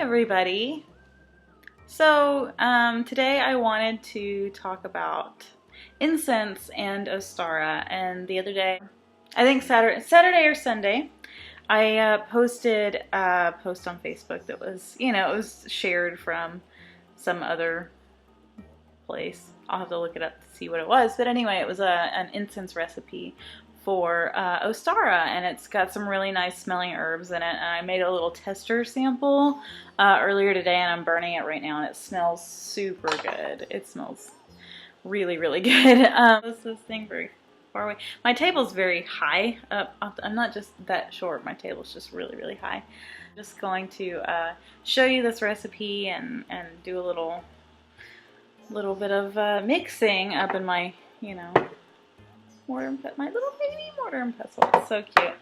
everybody. So today I wanted to talk about incense and Ostara. And the other day, I think Saturday or Sunday, I posted a post on Facebook that was, it was shared from some other place. I'll have to look it up to see what it was. But anyway, it was an incense recipe for Ostara, and it's got some really nice smelling herbs in it. And I made a little tester sample earlier today, and I'm burning it right now, and it smells super good. It smells really, really good. This thing very far away. My table's very high up. I'm not just that short. My table's just really, really high. I'm just going to show you this recipe and do a little bit of mixing up in my, my little baby mortar and pestle. It's so cute.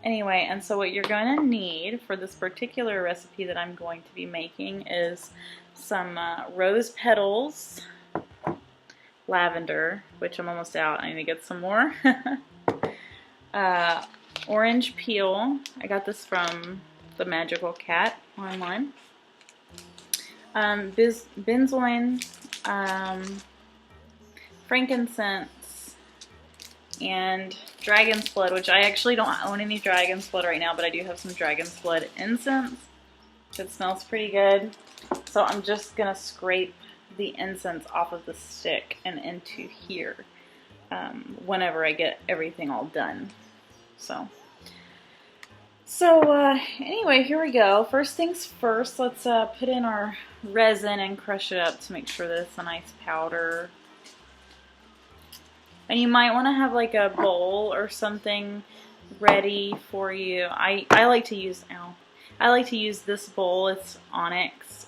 Anyway, and so what you're going to need for this particular recipe that I'm going to be making is some rose petals, lavender, which I'm almost out. I need to get some more. Orange peel. I got this from the Magical Cat online. Benzoin, Frankincense, and dragon's blood, which I actually don't own any dragon's blood right now, but I do have some dragon's blood incense. It smells pretty good. So I'm just going to scrape the incense off of the stick and into here whenever I get everything all done. So anyway, here we go. First things first, let's put in our resin and crush it up to make sure that it's a nice powder. And you might want to have like a bowl or something ready for you. I like to use this bowl. It's onyx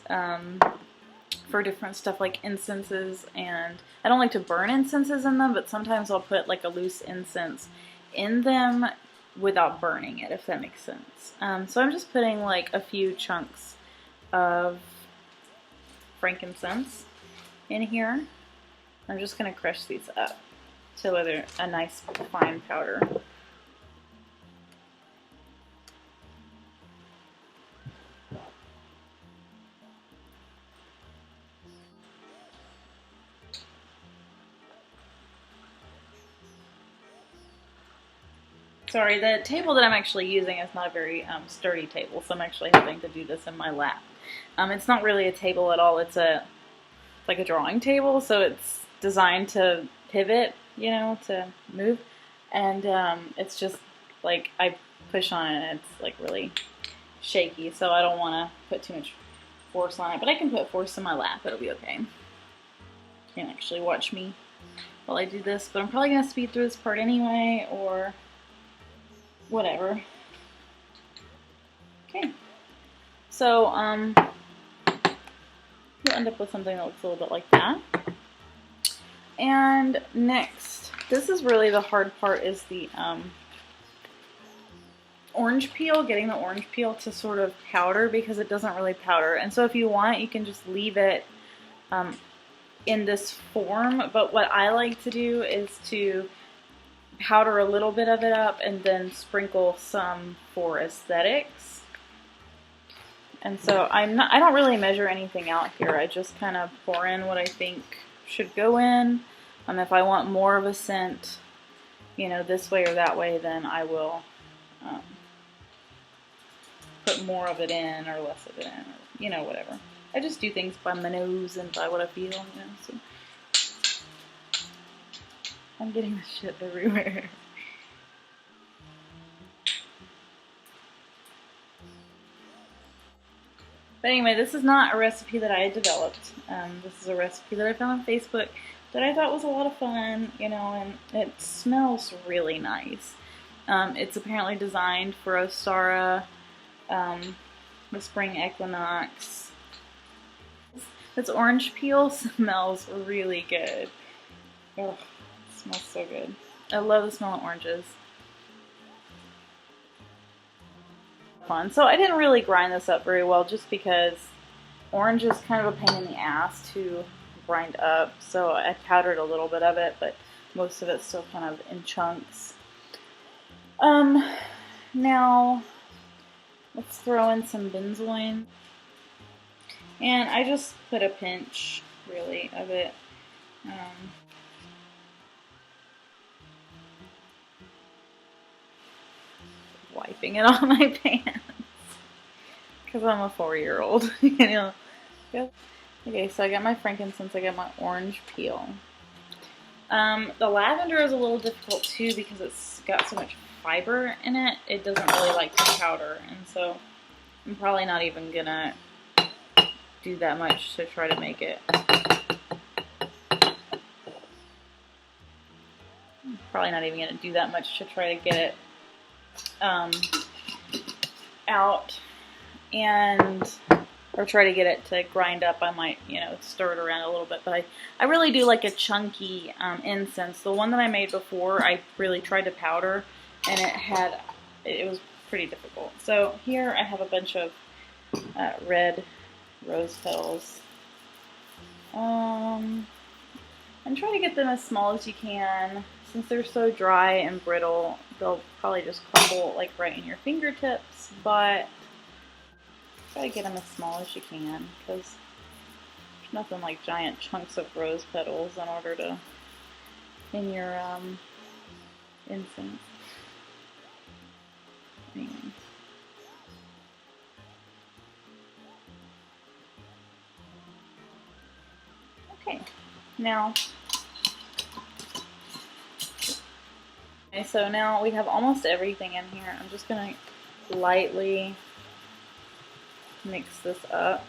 for different stuff like incenses, and I don't like to burn incenses in them, but sometimes I'll put like a loose incense in them without burning it, if that makes sense. So I'm just putting like a few chunks of frankincense in here. I'm just going to crush these up till they're a nice fine powder. Sorry, the table that I'm actually using is not a very sturdy table, so I'm actually having to do this in my lap. It's not really a table at all. It's like a drawing table, so it's designed to pivot, to move. And it's just like I push on it and it's like really shaky, so I don't want to put too much force on it. But I can put force in my lap. It'll be okay. You can actually watch me while I do this, but I'm probably going to speed through this part anyway, or whatever. Okay. So, you'll end up with something that looks a little bit like that. And next, this is really the hard part, is the orange peel, getting the orange peel to sort of powder, because it doesn't really powder. And so if you want, you can just leave it in this form. But what I like to do is to powder a little bit of it up and then sprinkle some for aesthetics. And so I don't really measure anything out here. I just kind of pour in what I think should go in. If I want more of a scent, this way or that way, then I will put more of it in or less of it in, or whatever. I just do things by my nose and by what I feel, so. I'm getting this shit everywhere. But anyway, this is not a recipe that I had developed. This is a recipe that I found on Facebook that I thought was a lot of fun, and it smells really nice. It's apparently designed for Ostara, the Spring Equinox. This orange peel smells really good. Ugh. Smells so good. I love the smell of oranges. Fun. So I didn't really grind this up very well, just because orange is kind of a pain in the ass to grind up. So I powdered a little bit of it, but most of it's still kind of in chunks. Now Let's throw in some benzoin. And I just put a pinch, really, of it. Wiping it on my pants. Because I'm a 4-year-old, you know. Okay, so I got my frankincense, I got my orange peel. The lavender is a little difficult too because it's got so much fiber in it. It doesn't really like to powder, and so I'm probably not even gonna do that much to try to make it. I'm probably not even gonna do that much to try to get it out or try to get it to grind up. I might, you know, stir it around a little bit, but I really do like a chunky incense. The one that I made before, I really tried to powder, and it was pretty difficult. So here I have a bunch of red rose petals. And try to get them as small as you can. Since they're so dry and brittle, they'll probably just crumble like right in your fingertips, but try to get them as small as you can, because there's nothing like giant chunks of rose petals in your incense. Anyway. Okay, now, so now we have almost everything in here. I'm just going to lightly mix this up.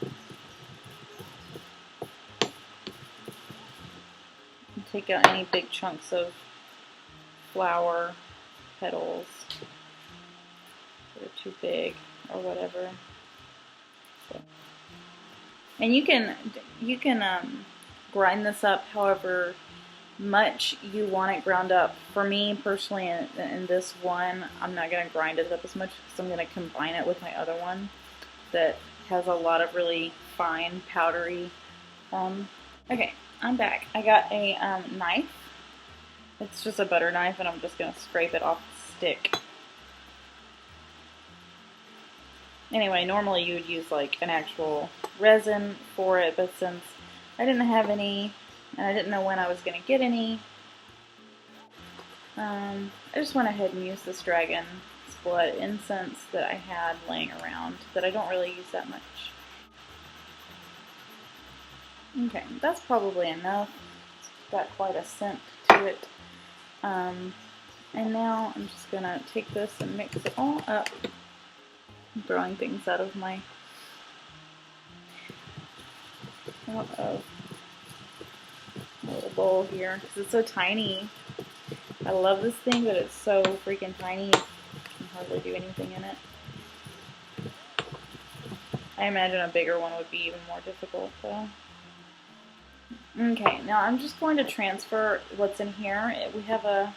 And take out any big chunks of flower petals that are too big or whatever. So, and you can grind this up however much you want it ground up. For me personally, in this one, I'm not going to grind it up as much because I'm going to combine it with my other one that has a lot of really fine powdery. Okay, I'm back. I got a knife. It's just a butter knife, and I'm just going to scrape it off the stick. Anyway, normally you would use like an actual resin for it, but since I didn't have any, and I didn't know when I was going to get any, I just went ahead and used this dragon's blood incense that I had laying around that I don't really use that much. Okay, that's probably enough. It's got quite a scent to it. And now I'm just going to take this and mix it all up. I'm throwing things out of my little bowl here because it's so tiny. I love this thing, but it's so freaking tiny. You can hardly do anything in it. I imagine a bigger one would be even more difficult, though. Okay, now I'm just going to transfer what's in here. We have a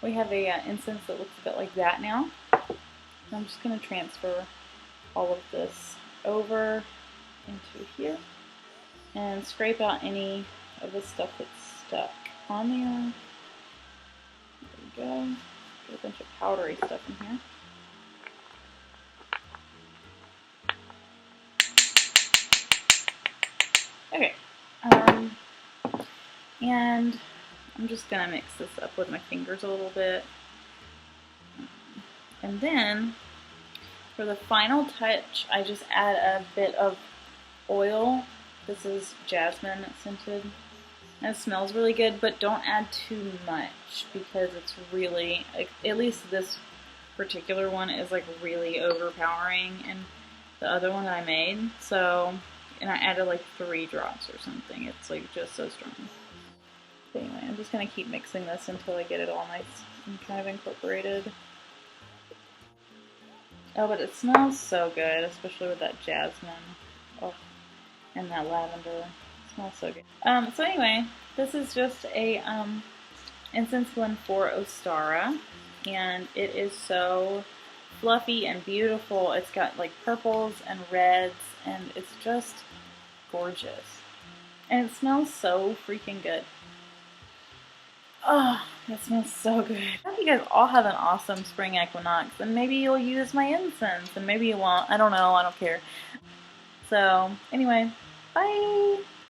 incense that looks a bit like that now. I'm just going to transfer all of this over into here and scrape out any of the stuff that's stuck on there. There we go. Get a bunch of powdery stuff in here. Okay. And I'm just going to mix this up with my fingers a little bit. And then, for the final touch, I just add a bit of oil. This is jasmine scented. And it smells really good, but don't add too much because it's really, at least this particular one is like really overpowering in the other one that I made. So, and I added like 3 drops or something. It's like just so strong. But anyway, I'm just going to keep mixing this until I get it all nice and kind of incorporated. Oh, but it smells so good, especially with that jasmine. Oh, and that lavender. It smells so good. So anyway, this is just a incense blend for Ostara, and it is so fluffy and beautiful. It's got like purples and reds, and it's just gorgeous. And it smells so freaking good. Oh, that smells so good. I hope you guys all have an awesome spring equinox, and maybe you'll use my incense, and maybe you won't. I don't know. I don't care. So, anyway, bye!